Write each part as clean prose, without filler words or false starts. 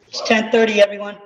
It's 10:30, everyone.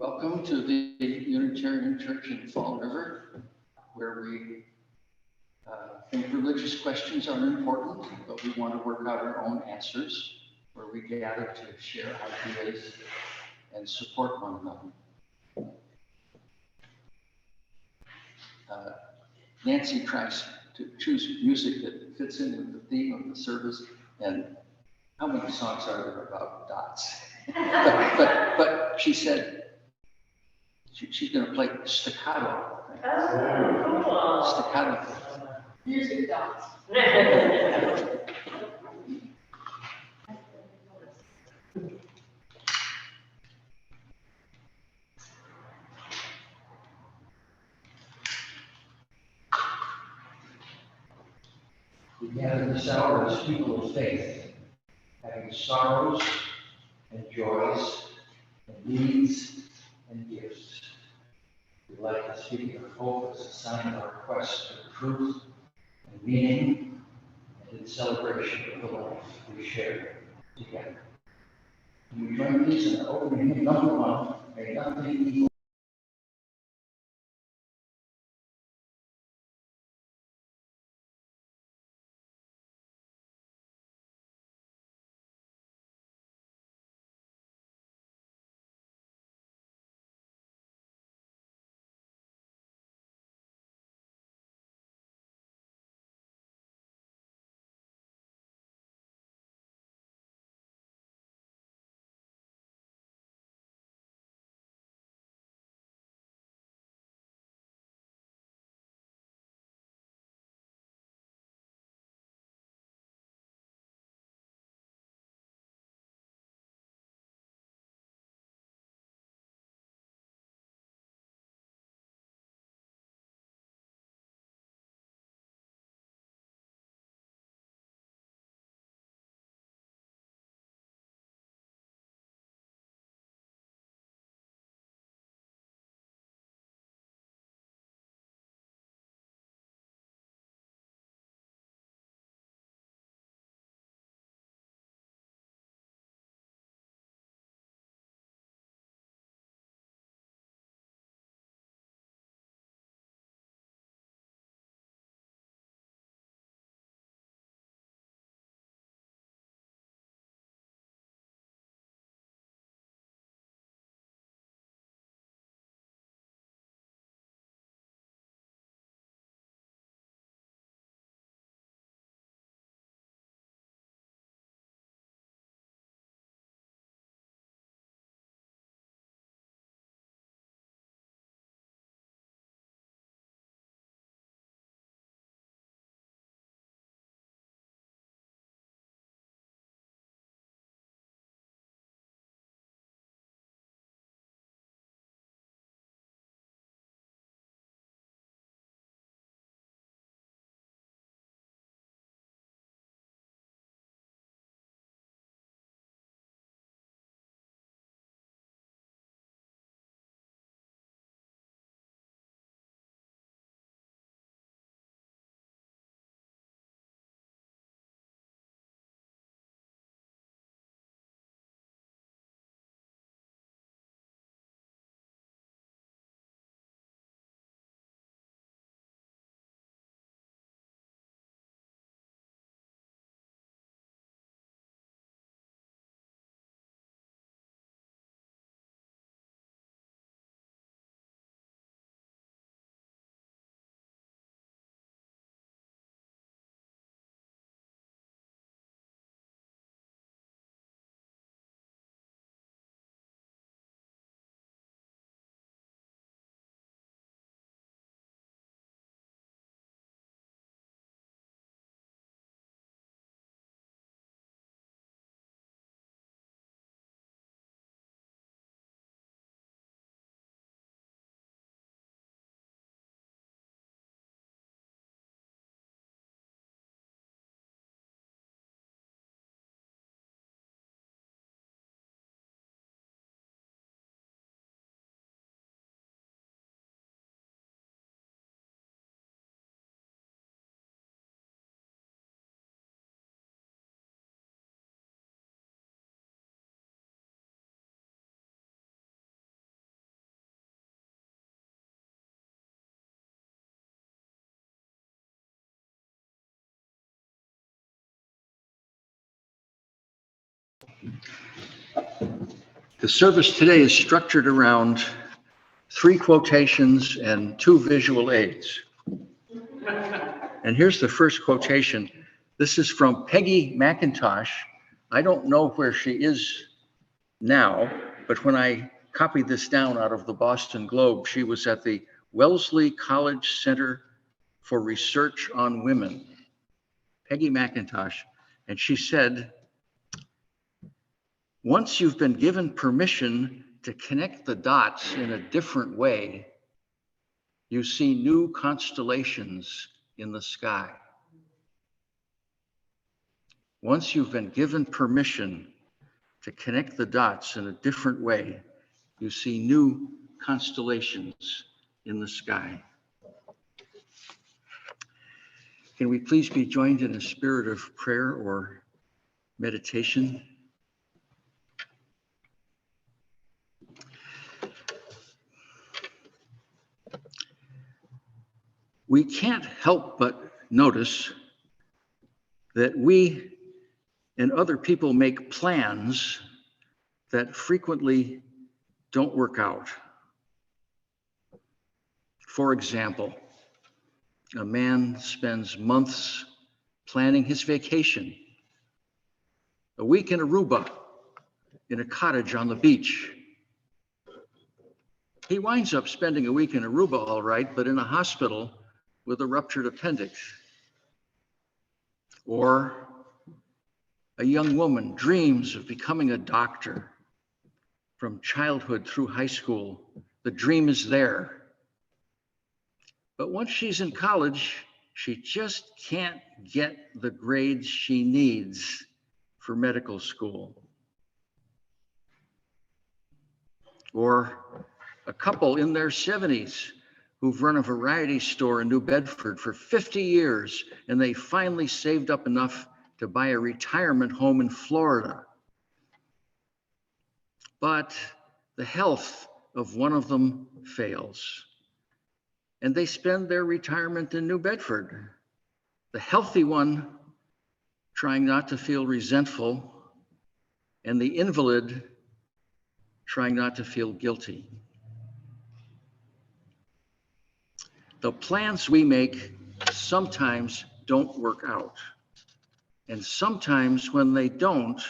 Welcome to the Unitarian Church in Fall River, where we think religious questions are important, but we want to work out our own answers, where we gather to share ideas and support one another. Nancy tries to choose music that fits in with the theme of the service, and how many songs are there about dots? but she said, she's going to play staccato. Oh, cool. Staccato. Music dots. We gather this hour as people of faith, having sorrows and joys, and needs and gifts. We like to speak of hope as a sign of our quest for truth and meaning, and in celebration of the life we share together. We join these in opening hymn number 1, May Nothing Evil The service today is structured around 3 quotations and 2 visual aids. And here's the first quotation. This is from Peggy McIntosh. I don't know where she is now, but when I copied this down out of the Boston Globe, she was at the Wellesley College Center for Research on Women. Peggy McIntosh. And she said, once you've been given permission to connect the dots in a different way, you see new constellations in the sky. Once you've been given permission to connect the dots in a different way, you see new constellations in the sky. Can we please be joined in a spirit of prayer or meditation? We can't help but notice that we and other people make plans that frequently don't work out. For example, a man spends months planning his vacation, a week in Aruba, in a cottage on the beach. He winds up spending a week in Aruba, all right, but in a hospital with a ruptured appendix. Or a young woman dreams of becoming a doctor. From childhood through high school, the dream is there. But once she's in college, she just can't get the grades she needs for medical school. Or a couple in their 70s who've run a variety store in New Bedford for 50 years, and they finally saved up enough to buy a retirement home in Florida. But the health of one of them fails, and they spend their retirement in New Bedford. The healthy one trying not to feel resentful, and the invalid trying not to feel guilty. The plans we make sometimes don't work out. And sometimes when they don't,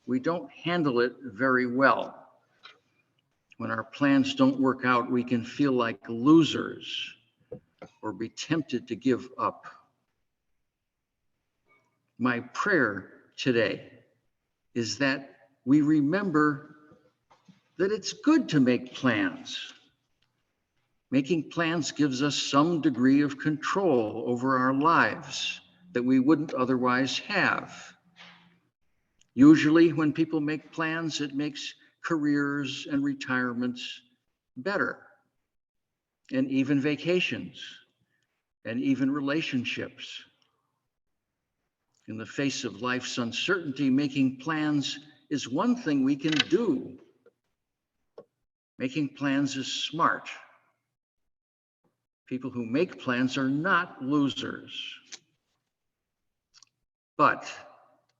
we don't handle it very well. When our plans don't work out, we can feel like losers or be tempted to give up. My prayer today is that we remember that it's good to make plans. Making plans gives us some degree of control over our lives that we wouldn't otherwise have. Usually when people make plans, it makes careers and retirements better, and even vacations, and even relationships. In the face of life's uncertainty, making plans is one thing we can do. Making plans is smart. People who make plans are not losers. But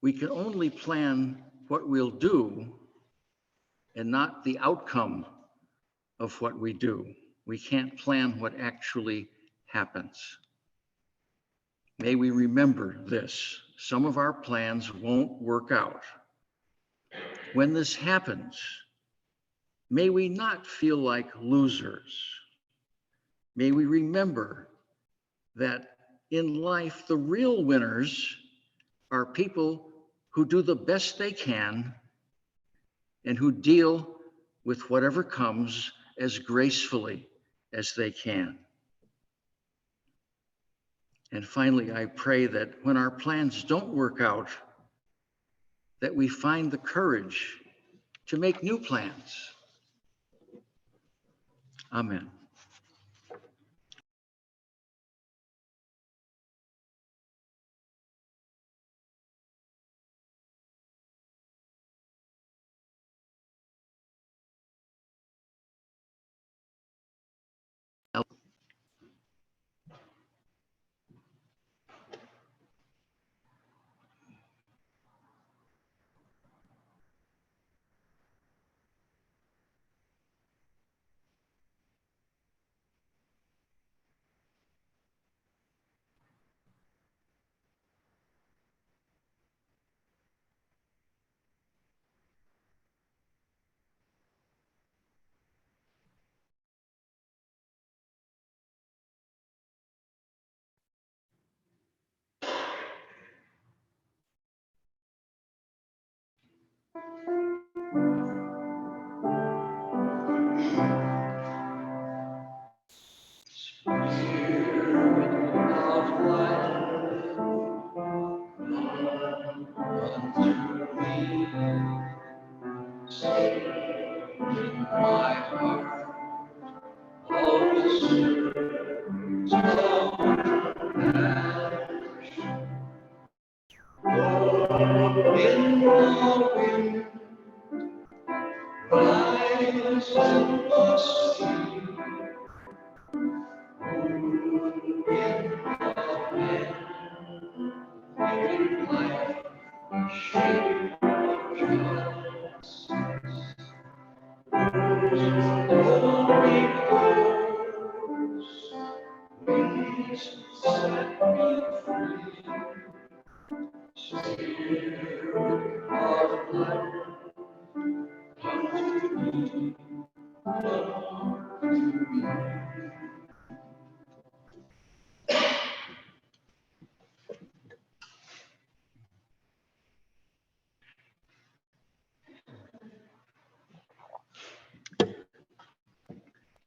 we can only plan what we'll do and not the outcome of what we do. We can't plan what actually happens. May we remember this. Some of our plans won't work out. When this happens, may we not feel like losers. May we remember that in life, the real winners are people who do the best they can and who deal with whatever comes as gracefully as they can. And finally, I pray that when our plans don't work out, that we find the courage to make new plans. Amen.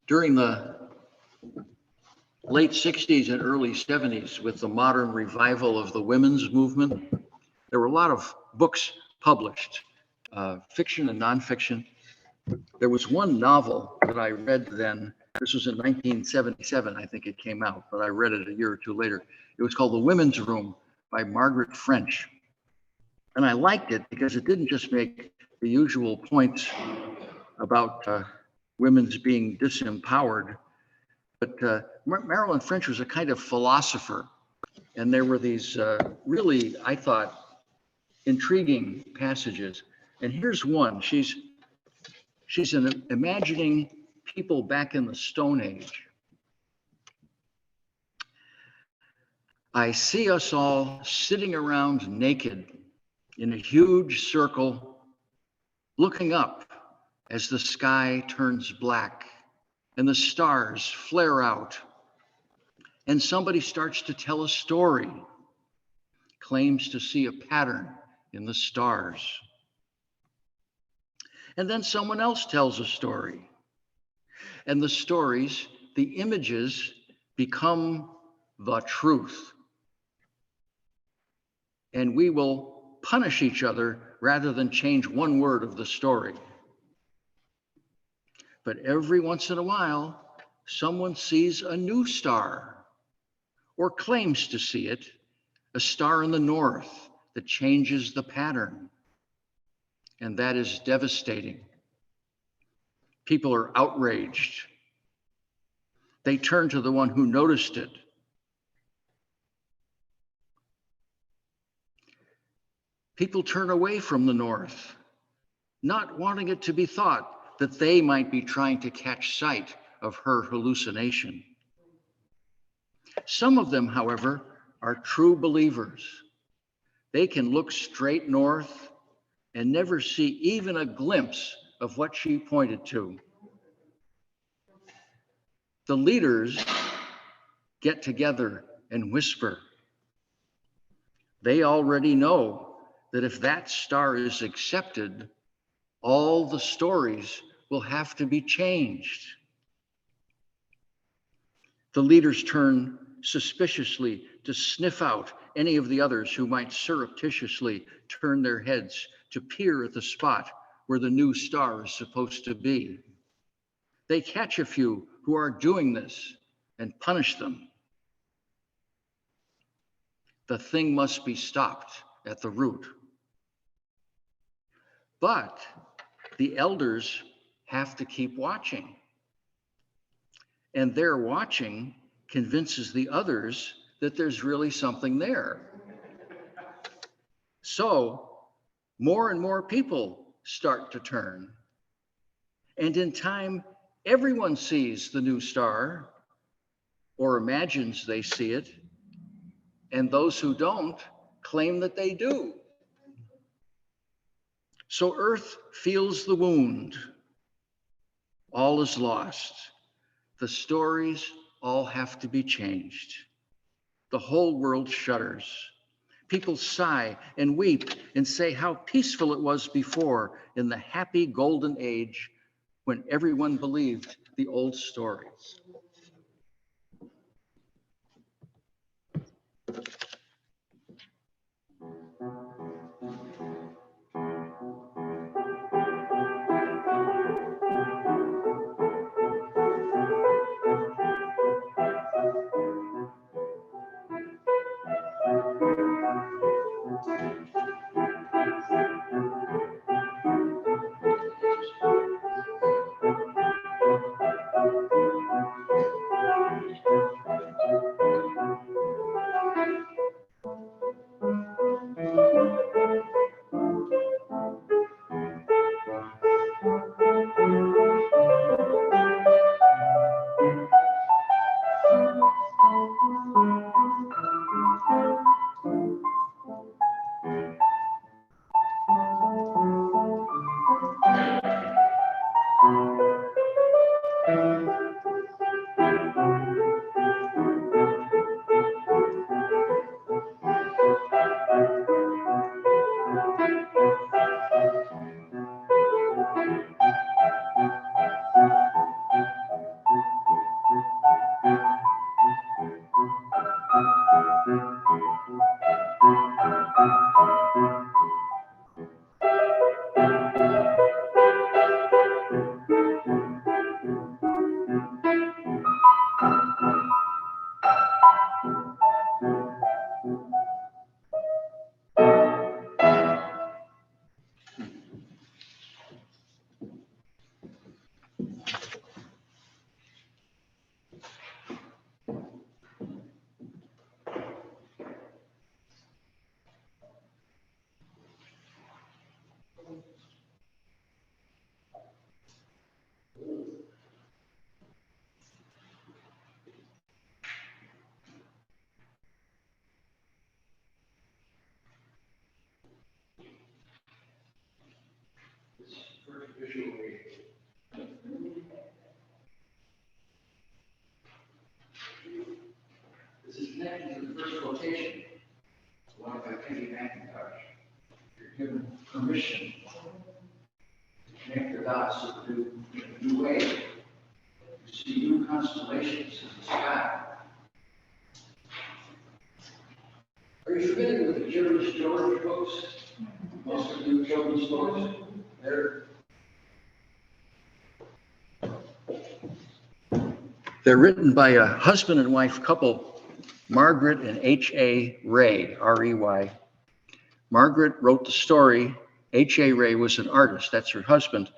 During the late 60s and early 70s, with the modern revival of the women's movement, there were a lot of books published, fiction and nonfiction. There was one novel that I read then. This was in 1977, I think it came out, but I read it a year or two later. It was called The Women's Room by Margaret French. And I liked it because it didn't just make the usual points about women's being disempowered, but Marilyn French was a kind of philosopher. And there were these really, I thought, intriguing passages. And here's one. She's imagining people back in the Stone Age. I see us all sitting around naked in a huge circle, looking up as the sky turns black and the stars flare out, and somebody starts to tell a story, claims to see a pattern in the stars. And then someone else tells a story, and the stories, the images, become the truth. And we will punish each other rather than change one word of the story. But every once in a while, someone sees a new star or claims to see it, a star in the north that changes the pattern. And that is devastating. People are outraged. They turn to the one who noticed it. People turn away from the north, not wanting it to be thought that they might be trying to catch sight of her hallucination. Some of them, however, are true believers. They can look straight north and never see even a glimpse of what she pointed to. The leaders get together and whisper. They already know that if that star is accepted, all the stories will have to be changed. The leaders turn suspiciously to sniff out any of the others who might surreptitiously turn their heads to peer at the spot where the new star is supposed to be. They catch a few who are doing this and punish them. The thing must be stopped at the root. But the elders have to keep watching. And their watching convinces the others that there's really something there. So more and more people start to turn. And in time, everyone sees the new star or imagines they see it. And those who don't claim that they do. So Earth feels the wound. All is lost. The stories all have to be changed. The whole world shudders people sigh and weep and say how peaceful it was before in the happy golden age when everyone believed the old stories. This is connected to the first quotation, one by Penny McIntosh. You're given permission to connect the dots in a new way. You see new constellations in the sky. Are you familiar with the Curious George books? Most of you children's books. They're written by a husband and wife couple, Margaret and H.A. Ray, R-E-Y. Margaret wrote the story. H.A. Ray was an artist. That's her husband.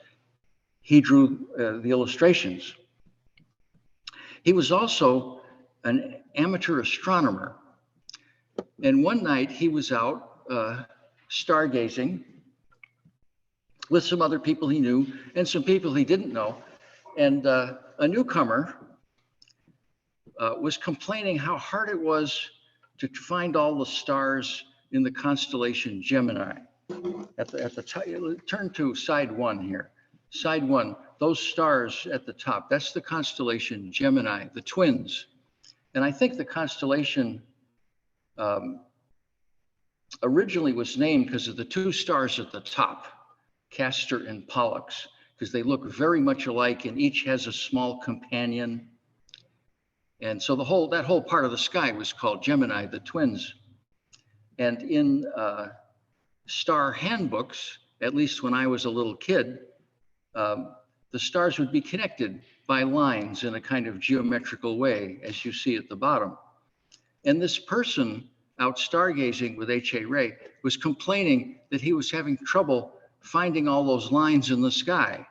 He drew the illustrations. He was also an amateur astronomer. And one night he was out stargazing with some other people he knew and some people he didn't know. And a newcomer was complaining how hard it was to find all the stars in the constellation Gemini. At the top, turn to side one here. Side one, those stars at the top, that's the constellation Gemini, the twins. And I think the constellation originally was named because of the two stars at the top, Castor and Pollux, because they look very much alike and each has a small companion. And so that whole part of the sky was called Gemini, the twins. And in star handbooks, at least when I was a little kid, the stars would be connected by lines in a kind of geometrical way, as you see at the bottom. And this person out stargazing with H.A. Ray was complaining that he was having trouble finding all those lines in the sky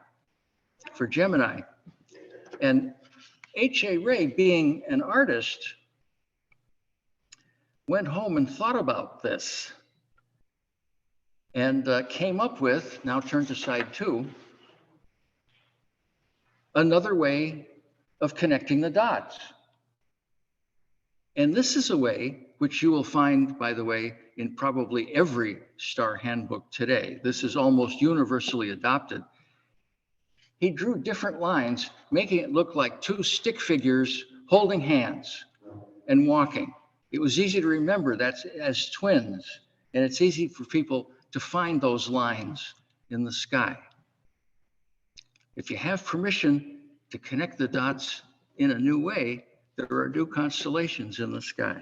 for Gemini. And H.A. Ray, being an artist, went home and thought about this and came up with, now turn to side two, another way of connecting the dots. And this is a way which you will find, by the way, in probably every star handbook today. This is almost universally adopted. He drew different lines, making it look like two stick figures holding hands and walking. it was easy to remember that's as twins. And it's easy for people to find those lines in the sky. If you have permission to connect the dots in a new way, there are new constellations in the sky.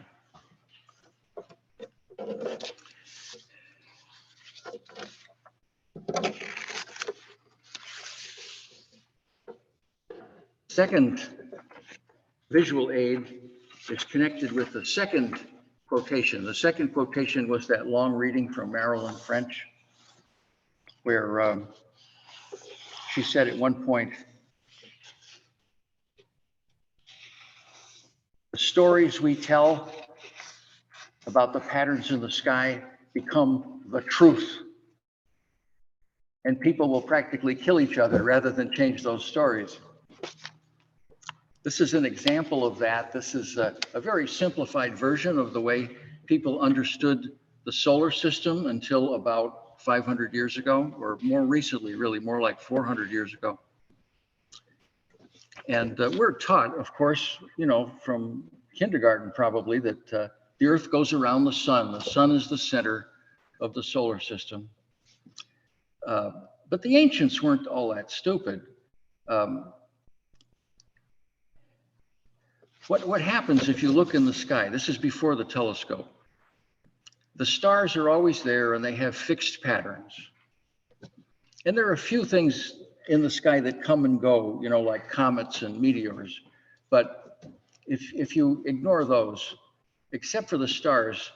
Second visual aid is connected with the second quotation. The second quotation was that long reading from Marilyn French, where she said at one point, the stories we tell about the patterns in the sky become the truth. And people will practically kill each other rather than change those stories. This is an example of that. This is a very simplified version of the way people understood the solar system until about 500 years ago, or more recently, really more like 400 years ago. And we're taught, of course, from kindergarten probably, that the Earth goes around the sun. The sun is the center of the solar system. But the ancients weren't all that stupid. What happens if you look in the sky? This is before the telescope. The stars are always there and they have fixed patterns. And there are a few things in the sky that come and go, like comets and meteors. But if you ignore those, except for the stars,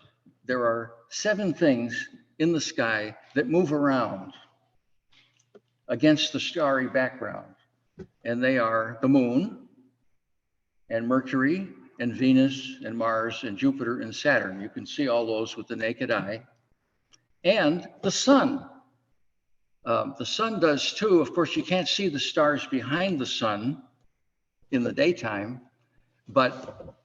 there are 7 things in the sky that move around against the starry background. And they are the moon, and Mercury, and Venus, and Mars, and Jupiter, and Saturn. You can see all those with the naked eye. And the sun. The sun does too. Of course, you can't see the stars behind the sun in the daytime, but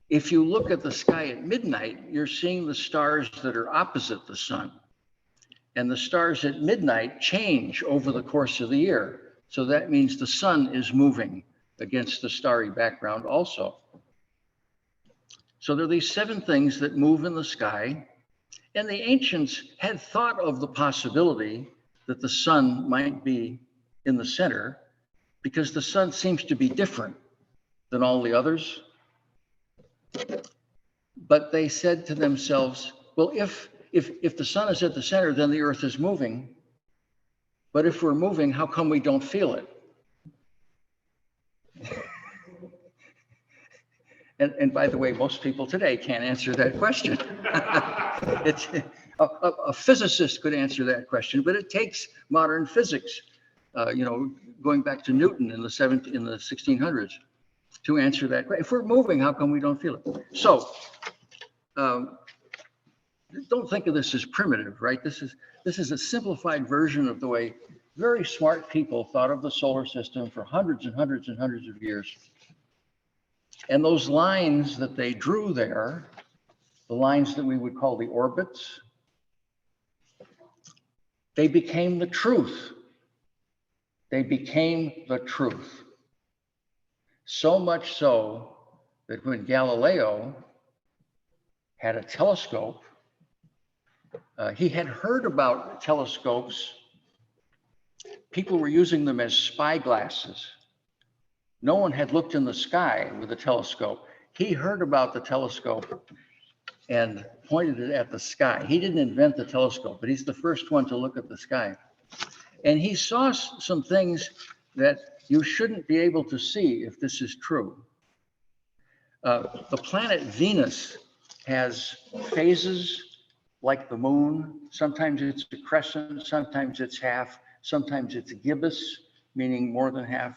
if you look at the sky at midnight, you're seeing the stars that are opposite the sun. And the stars at midnight change over the course of the year. So that means the sun is moving against the starry background also. So there are these 7 things that move in the sky. And the ancients had thought of the possibility that the sun might be in the center because the sun seems to be different than all the others. But they said to themselves, well, if the sun is at the center, then the earth is moving. But if we're moving, how come we don't feel it? And by the way, most people today can't answer that question. It's a physicist could answer that question, but it takes modern physics, going back to Newton in the 1600s to answer that question. If we're moving, how come we don't feel it? So don't think of this as primitive, right? This is a simplified version of the way very smart people thought of the solar system for hundreds and hundreds and hundreds of years. And those lines that they drew there, the lines that we would call the orbits, they became the truth. They became the truth. So much so that when Galileo had a telescope, he had heard about telescopes. People were using them as spy glasses. No one had looked in the sky with a telescope. He heard about the telescope and pointed it at the sky. He didn't invent the telescope, but he's the first one to look at the sky. And he saw some things that you shouldn't be able to see if this is true. The planet Venus has phases like the moon. Sometimes it's a crescent, sometimes it's half, sometimes it's a gibbous, meaning more than half.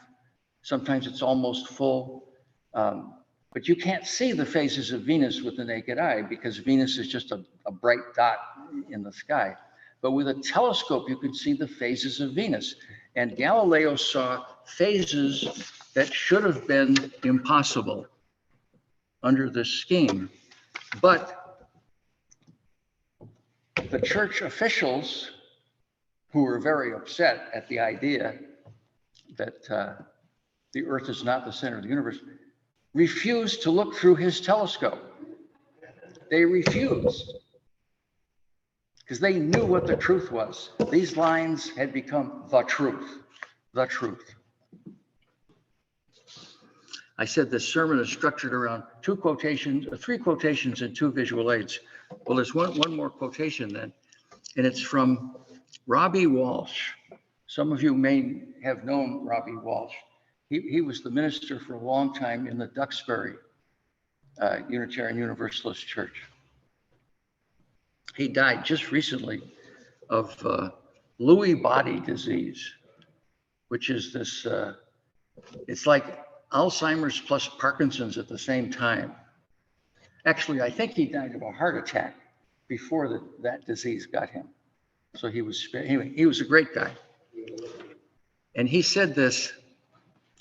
Sometimes it's almost full. But you can't see the phases of Venus with the naked eye because Venus is just a bright dot in the sky. But with a telescope, you could see the phases of Venus. And Galileo saw phases that should have been impossible under this scheme. But the church officials, who were very upset at the idea that the Earth is not the center of the universe, refused to look through his telescope. They refused because they knew what the truth was. These lines had become the truth, the truth. I said this sermon is structured around three quotations and two visual aids. Well, there's one more quotation then, and it's from Robbie Walsh. Some of you may have known Robbie Walsh. He was the minister for a long time in the Duxbury Unitarian Universalist Church. He died just recently of Lewy body disease, which is this, it's like Alzheimer's plus Parkinson's at the same time. Actually, I think he died of a heart attack before that disease got him. So he was a great guy. And he said this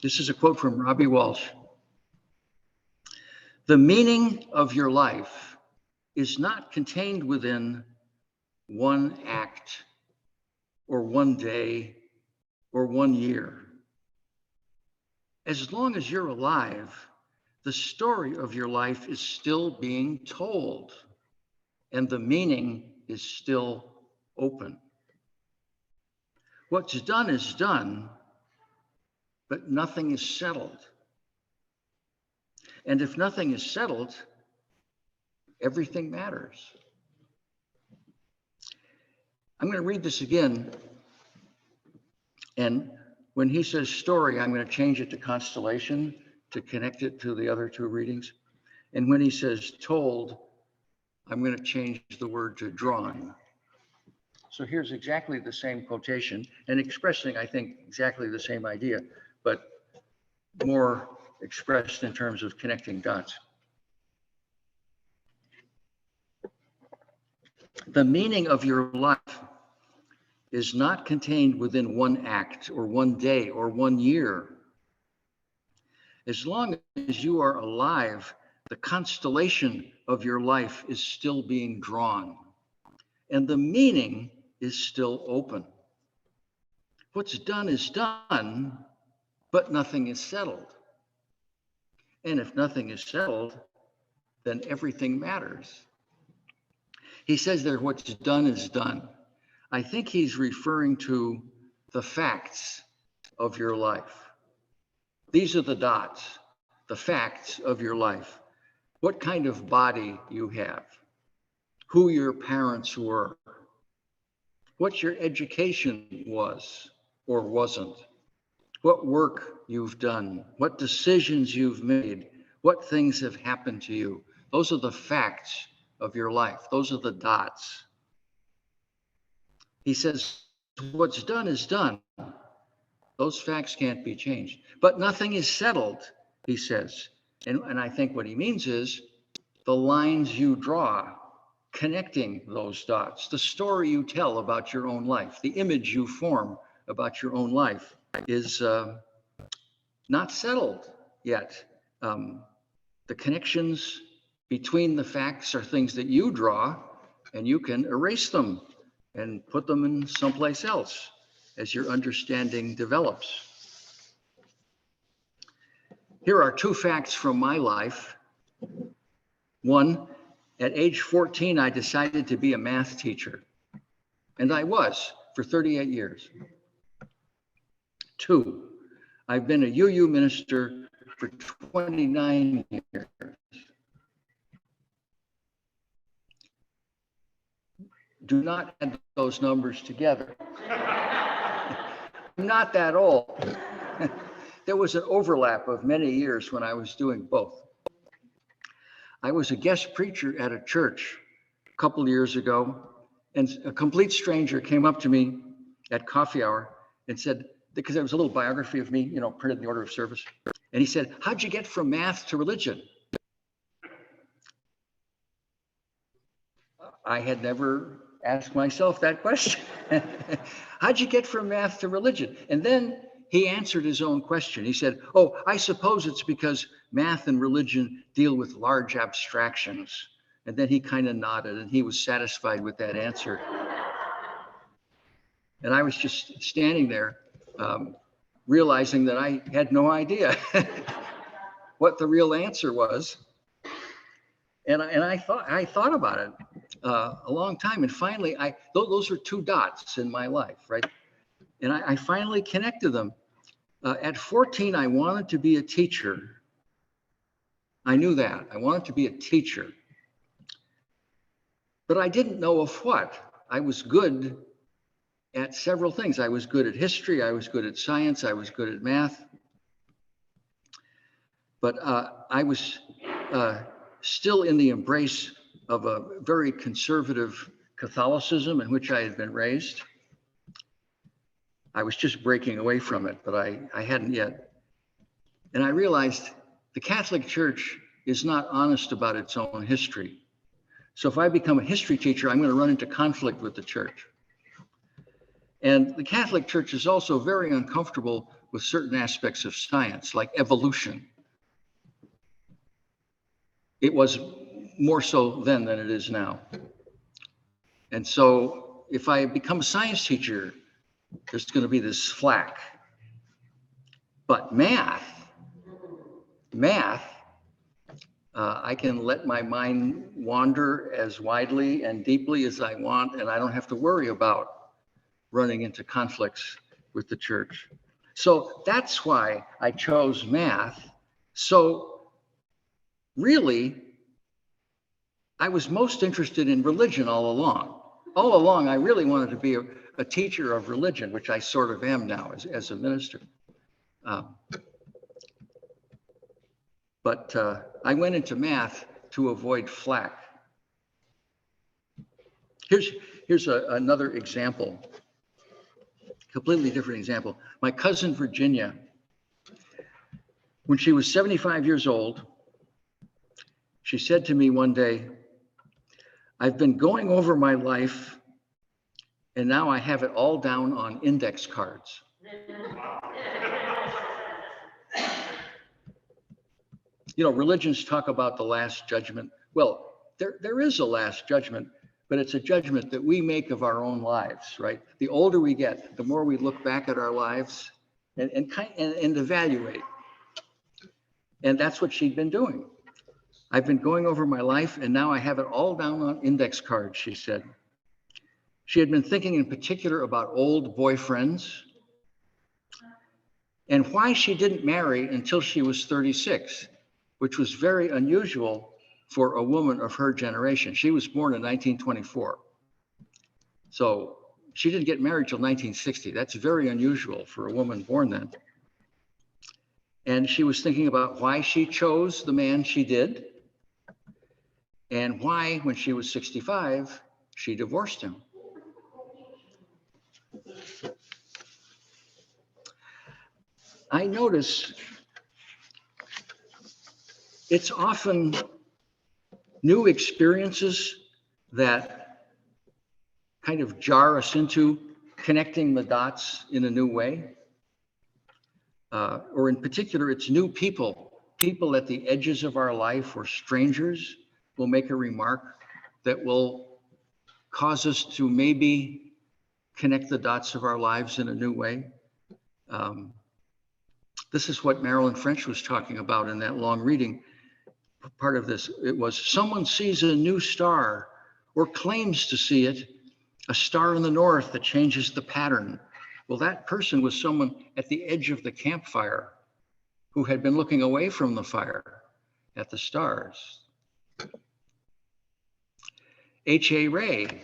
is a quote from Robbie Walsh. The meaning of your life is not contained within one act or one day or 1 year. As long as you're alive, the story of your life is still being told, and the meaning is still open. What's done is done, but nothing is settled. And if nothing is settled, everything matters. I'm going to read this again, and when he says story, I'm going to change it to constellation to connect it to the other two readings. And when he says told, I'm going to change the word to drawn. So here's exactly the same quotation and expressing, I think, exactly the same idea, but more expressed in terms of connecting dots. The meaning of your life is not contained within one act or 1 day or 1 year. As long as you are alive, the constellation of your life is still being drawn, and the meaning is still open. What's done is done, but nothing is settled. And if nothing is settled, then everything matters. He says there, what's done is done. I think he's referring to the facts of your life. These are the dots, the facts of your life. What kind of body you have, who your parents were, what your education was or wasn't, what work you've done, what decisions you've made, what things have happened to you. Those are the facts of your life. Those are the dots. He says, what's done is done. Those facts can't be changed. But nothing is settled, he says. And I think what he means is the lines you draw, connecting those dots, the story you tell about your own life, the image you form about your own life is not settled yet. The connections between the facts are things that you draw, and you can erase them and put them in someplace else as your understanding develops. Here are two facts from my life. One, at age 14, I decided to be a math teacher, and I was for 38 years. Two, I've been a UU minister for 29 years. Do not add those numbers together. I'm not that old. There was an overlap of many years when I was doing both. I was a guest preacher at a church a couple of years ago, and a complete stranger came up to me at coffee hour and said, because there was a little biography of me, printed in the order of service. And he said, how'd you get from math to religion? I had never asked myself that question. How'd you get from math to religion? And then he answered his own question. He said, oh, I suppose it's because math and religion deal with large abstractions. And then he kind of nodded, and he was satisfied with that answer. And I was just standing there, realizing that I had no idea what the real answer was. And I thought about it a long time. And finally, those are two dots in my life, right? And I finally connected them. At 14, I wanted to be a teacher. I knew that. I wanted to be a teacher. But I didn't know of what. I was good at several things. I was good at history. I was good at science. I was good at math. But I was still in the embrace of a very conservative Catholicism in which I had been raised. I was just breaking away from it, but I hadn't yet. And I realized the Catholic Church is not honest about its own history. So if I become a history teacher, I'm going to run into conflict with the church. And the Catholic Church is also very uncomfortable with certain aspects of science, like evolution. It was more so then than it is now. And so if I become a science teacher, there's going to be this flack. But math, I can let my mind wander as widely and deeply as I want, and I don't have to worry about running into conflicts with the church. So that's why I chose math. So really, I was most interested in religion all along. All along, I really wanted to be a teacher of religion, which I sort of am now as a minister. But I went into math to avoid flack. Here's another example, completely different example. My cousin Virginia, when she was 75 years old, she said to me one day, "I've been going over my life and now I have it all down on index cards." You know, religions talk about the last judgment. Well, there is a last judgment, but it's a judgment that we make of our own lives, right? The older we get, the more we look back at our lives and evaluate. And that's what she'd been doing. "I've been going over my life and now I have it all down on index cards," she said. She had been thinking in particular about old boyfriends and why she didn't marry until she was 36, which was very unusual for a woman of her generation. She was born in 1924. So she didn't get married till 1960. That's very unusual for a woman born then. And she was thinking about why she chose the man she did and why, when she was 65, she divorced him. I notice it's often new experiences that kind of jar us into connecting the dots in a new way. Or in particular, it's new people at the edges of our life or strangers will make a remark that will cause us to maybe connect the dots of our lives in a new way. This is what Marilyn French was talking about in that long reading. Part of this, it was someone sees a new star or claims to see it, a star in the north that changes the pattern. Well, that person was someone at the edge of the campfire who had been looking away from the fire at the stars. H.A. Ray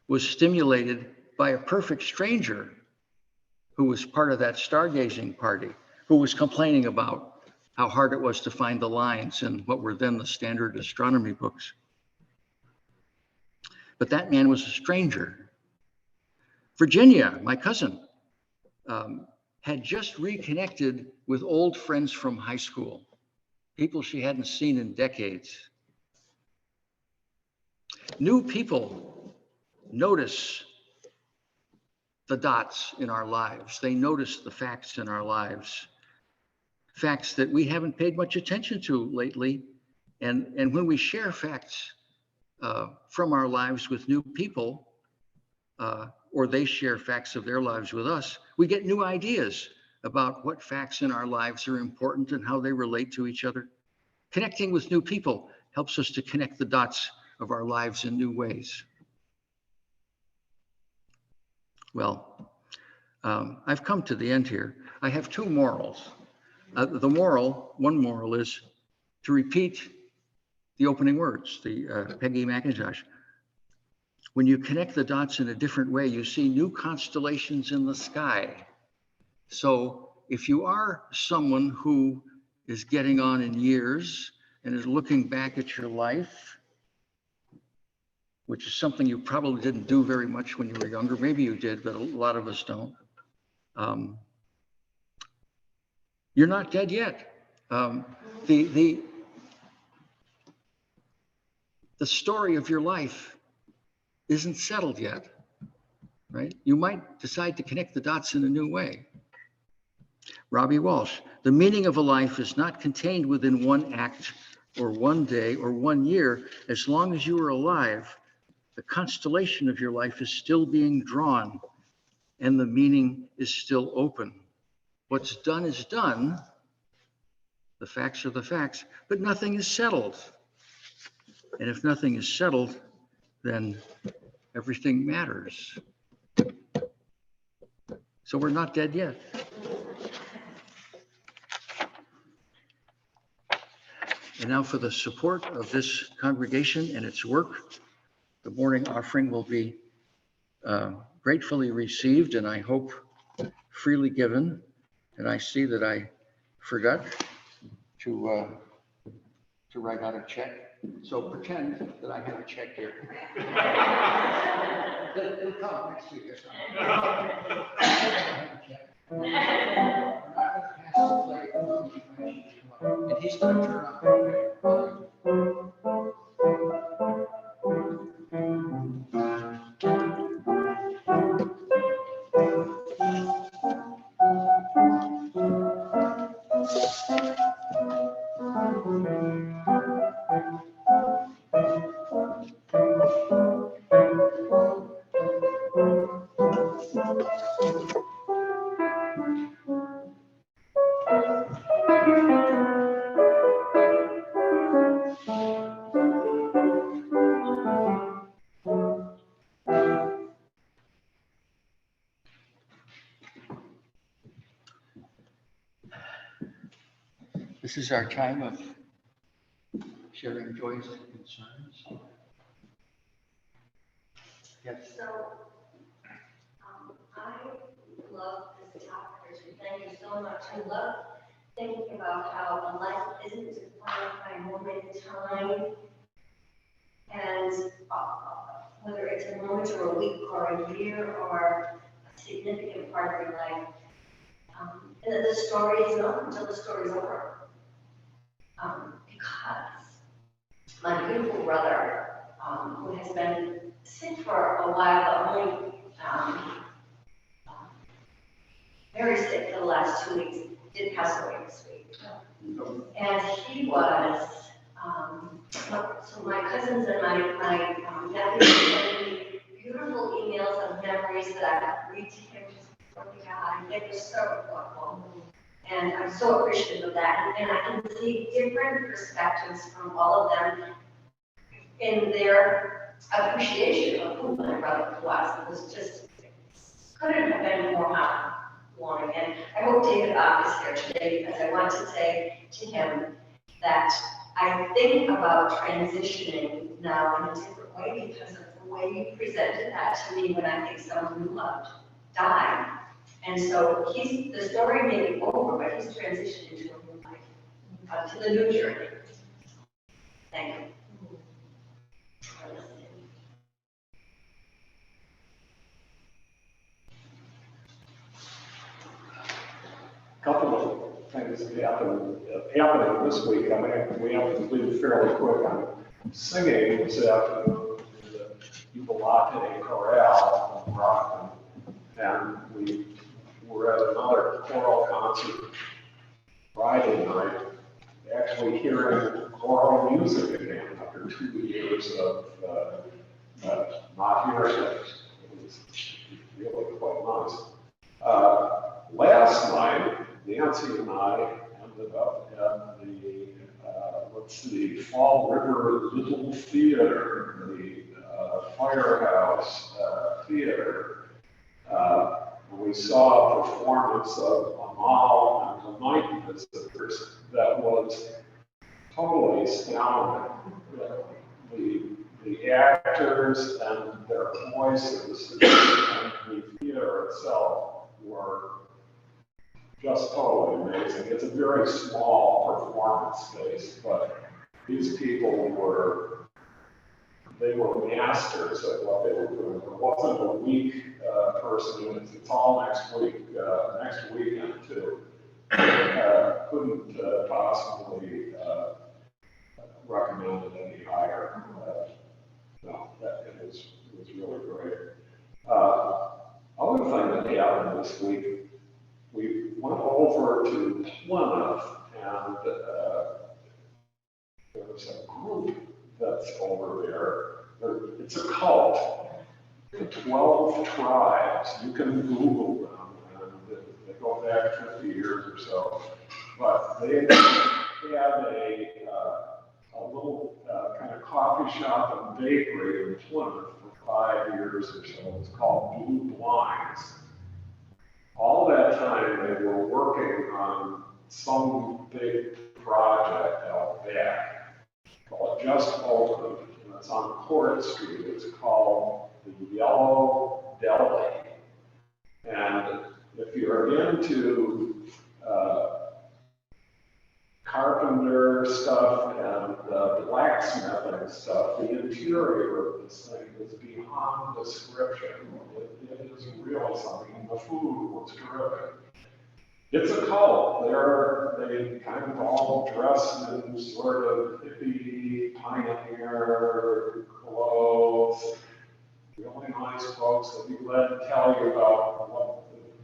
was stimulated by a perfect stranger who was part of that stargazing party, who was complaining about how hard it was to find the lines in what were then the standard astronomy books. But that man was a stranger. Virginia, my cousin, had just reconnected with old friends from high school, people she hadn't seen in decades. New people notice the dots in our lives. They notice the facts in our lives, facts that we haven't paid much attention to lately. And when we share facts from our lives with new people, or they share facts of their lives with us, we get new ideas about what facts in our lives are important and how they relate to each other. Connecting with new people helps us to connect the dots of our lives in new ways. Well, I've come to the end here. I have two morals. One moral is to repeat the opening words, the Peggy McIntosh. When you connect the dots in a different way, you see new constellations in the sky. So if you are someone who is getting on in years and is looking back at your life, which is something you probably didn't do very much when you were younger, maybe you did, but a lot of us don't. You're not dead yet. The story of your life isn't settled yet, right? You might decide to connect the dots in a new way. Robbie Walsh, the meaning of a life is not contained within one act or one day or 1 year. As long as you are alive, the constellation of your life is still being drawn and the meaning is still open. What's done is done. The facts are the facts, but nothing is settled. And if nothing is settled, then everything matters. So we're not dead yet. And now for the support of this congregation and its work, the morning offering will be gratefully received and I hope freely given. And I see that I forgot to write out a check. So pretend that I have a check here. It'll come next week or something. I have a check. I'm not going to pass the plate. And he's going to turn on. This is our time of sharing joys and concerns. Yes. So, I love this topic. Thank you so much. I love thinking about how a life isn't defined by a moment in time, and whether it's a moment or a week or a year or a significant part of your life, and that the story is not until the story is over. Because my beautiful brother, who has been sick for a while, but only very sick for the last 2 weeks, did pass away this week. And he was, so my cousins and my nephews sent me beautiful emails of memories that I could read to him just before he died. They were so thoughtful. And I'm so appreciative of that. And I can see different perspectives from all of them in their appreciation of who my brother was. It was just, couldn't have been more heartwarming. And I hope David Ock is here today because I want to say to him that I think about transitioning now in a different way because of the way you presented that to me when I think someone you loved died. And so the story may be over, but he's transitioned into a new life, to the new journey. Thank you for listening. A couple of things happening this week. I mean, we have to leave fairly quick on singing this afternoon in the Jubilate Chorale in Brockton. And we were at another choral concert Friday night, actually hearing choral music again after 2 years of not hearing it. It was really quite nice. Last night, Nancy and I ended up at the, Fall River Little Theater, the Firehouse Theater. We saw a performance of Amal and the Night Visitors that was totally astounding. The actors and their voices and the theater itself were just totally amazing. It's a very small performance space, but these people were masters at what they were doing. It wasn't a weak person. It's all next weekend too. Couldn't possibly recommend it any higher. No, it was really great. Other thing that happened this week, we went over to Plymouth, and there was a group that's over there. It's a cult. The 12 tribes. You can Google them, and they go back 50 years or so. But they had a little kind of coffee shop and bakery in Plymouth for 5 years or so. It was called Blue Blinds. All that time they were working on some big project out back. Well, it just opened, and it's on Court Street. It's called the Yellow Deli. And if you're into carpenter stuff and blacksmithing stuff, the interior of this thing is beyond description. It is really something. And the food was terrific. It's a cult. They kind of all dress in sort of hippie, pioneer clothes. Really nice folks that be glad to tell you about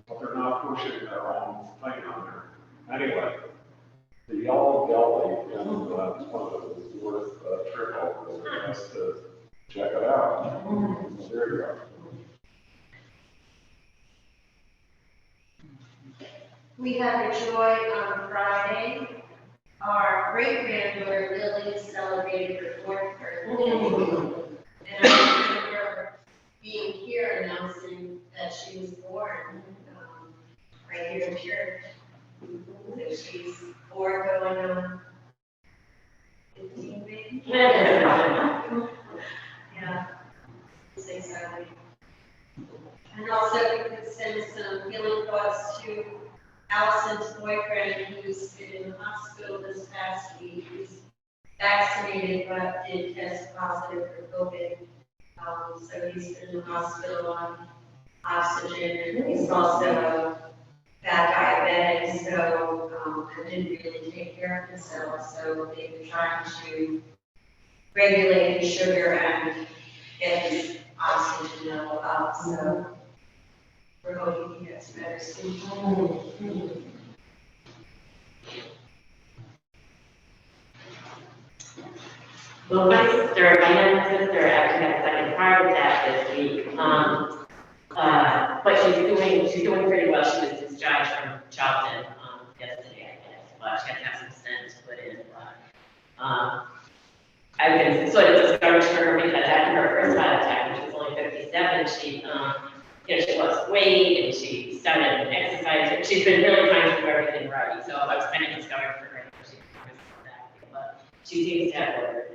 but they're not pushing their own thing on there. Anyway, the Yellow Deli in Plymouth is worth a trip over just to check it out. There you go. We had a joy on Friday. Our great-granddaughter Lily celebrated her 4th birthday. And I remember being here announcing that she was born right here in church. So she's 4 going on 15 maybe. Yeah, so excited. And also we could send some healing thoughts to Allison's boyfriend, who's been in the hospital this past week. He's vaccinated but did test positive for COVID. So he's been in the hospital on oxygen, and he's also bad diabetic, so didn't really take care of himself. So they've been trying to regulate his sugar and get his oxygen level up. So we're hoping he gets better soon. Well, my young sister actually had a second heart attack this week. But she's doing pretty well. She was discharged from Charlton yesterday, I guess. But she had to have some stents put in. I've been sort of discouraged for her because after her first heart attack, when she was only 57, she lost weight and she started exercising. She's been really trying to do everything right. So I was kind of discouraged for her. But she seems to have better.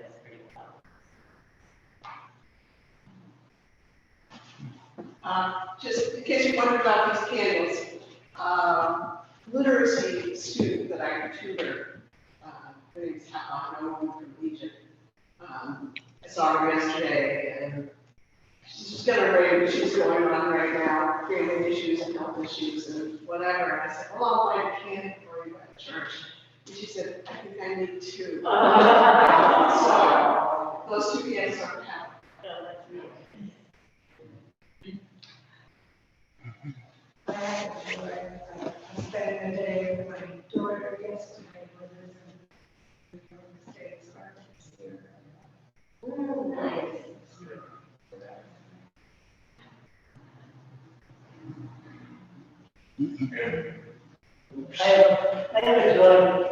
Just in case you wondered about these candles, literacy student that I tutor, her name's Hannah from Egypt. I saw her yesterday, and she's just got a range of issues going on right now, family issues and health issues and whatever. And I said, well, I'll find a candle for you at church. And she said, I think I need 2. So those 2 candles are happy. I spent the day with my daughter yesterday with us from the States. Nice. I have a joy.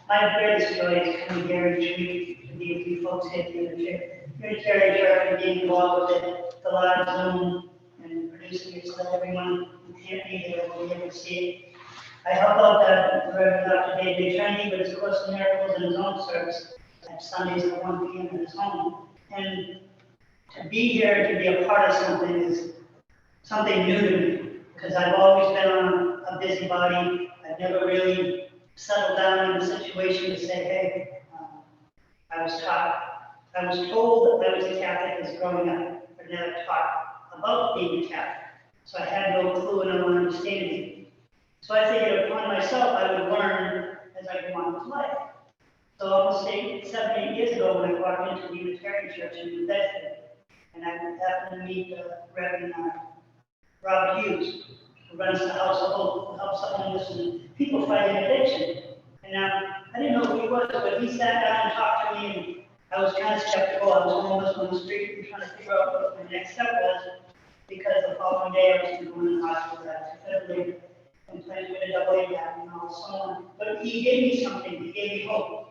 My greatest joy is coming here each week to be with you folks here at the Unitarian Church and being involved with it, the live Zoom and producing it so that everyone who can't be here will be able to see it. I help out the Reverend Dr. David Trinity with his Course in Miracles and his own service at Sundays at 1 p.m. in his home. And to be here, to be a part of something is something new to me, because I've always been on a busybody. I've never really settled down in a situation to say, hey, I was told that I was a Catholic as growing up, but never taught about being a Catholic. So I had no clue and no understanding. So I figured upon myself, I would learn as I go on with life. So almost 7, 8 years ago, when I walked into the Unitarian Church in New Bedford, and I happened to meet Reverend Robert Hughes, who runs the House of Hope, who helps the homeless and people fighting addiction. And I didn't know who he was, but he sat down and talked to me, and I was kind of skeptical. I was homeless on the street and trying to figure out what my next step was, because the following day I was going to the hospital. I was definitely complaining with a double A and all so on. But he gave me something, he gave me hope.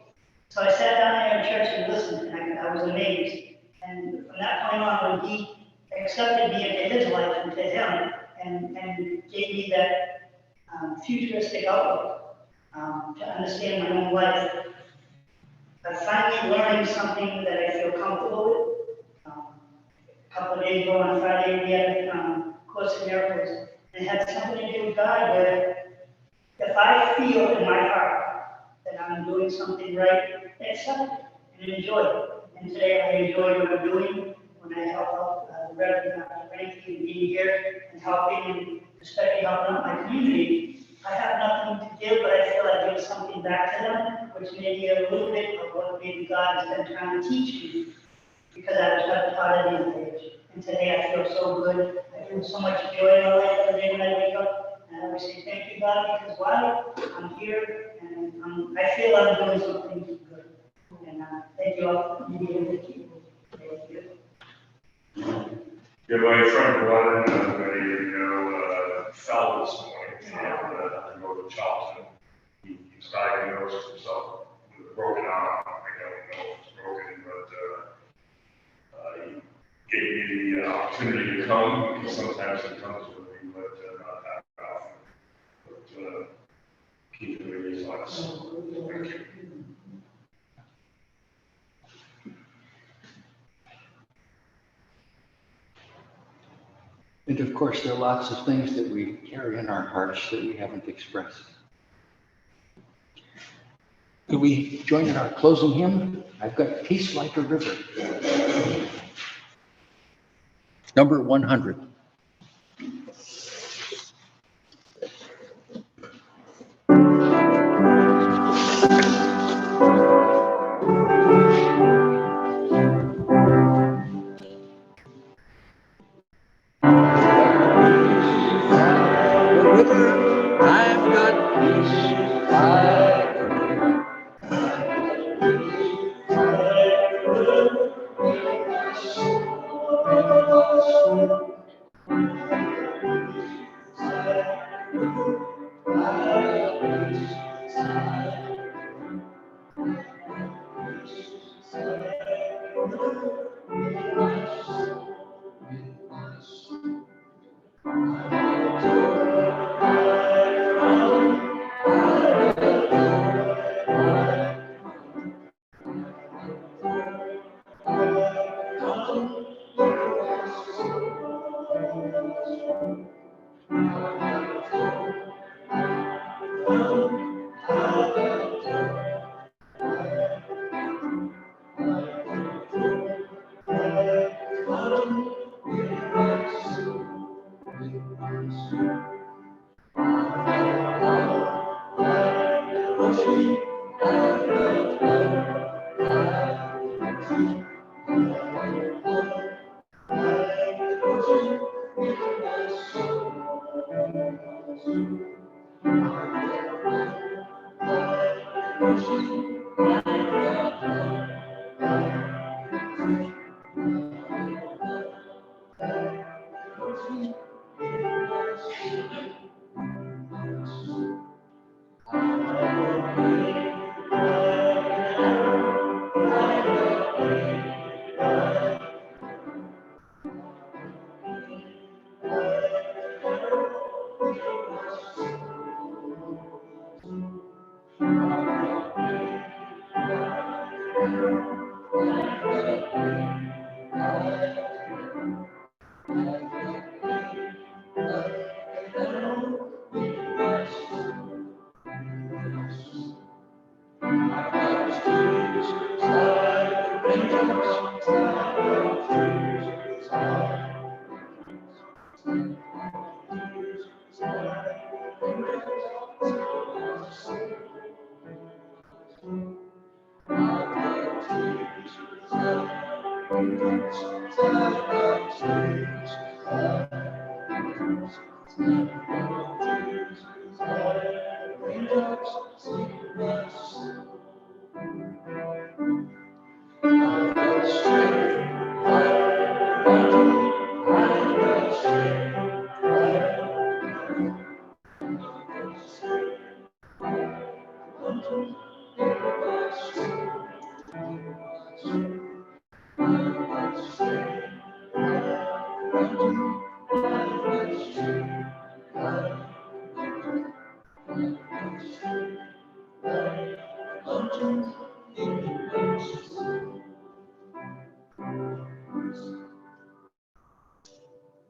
So I sat down there in church and listened, and I was amazed. And from that point on, when he accepted me into his life and to him, and gave me that futuristic outlook to understand my own life, I'm finally learning something that I feel comfortable with. A couple of days ago on Friday, we had a Course in Miracles, and it had something to do with God, where if I feel in my heart that I'm doing something right, I accept it and enjoy it. And today I enjoy what I'm doing when I help out the Reverend Frankie and being here and helping, and especially helping out my community. I have nothing to give, but I feel I give something back to them, which may be a little bit of what maybe God has been trying to teach me, because I was taught at a young age. And today I feel so good. I feel so much joy in my life every day when I wake up. And I always say, thank you, God, because why? I'm here, and I feel I'm doing something good. And thank you all for being able to keep me. Thank you. Yeah, my friend Glenn, many of you know, fell this morning and had to go to Charleston. He was diagnosed himself with a broken arm. I don't know if it's broken, but he gave me the opportunity to come, because sometimes he comes with me, but not that often. But keep it in his thoughts. Thank you. And of course, there are lots of things that we carry in our hearts that we haven't expressed. Could we join in our closing hymn? I've got Peace Like a River. Number 100. I've got peace like a river.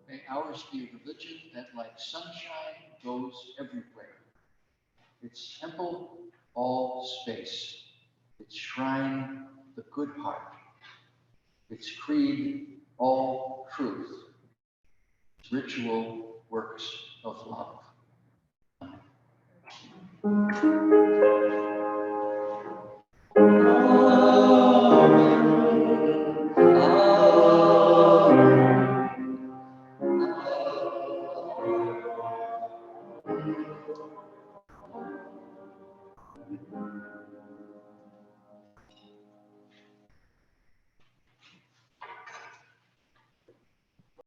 May ours be a religion that, like sunshine, goes everywhere. Its temple, all space. Its shrine, the good heart. Its creed, all truth. Its ritual, works of love.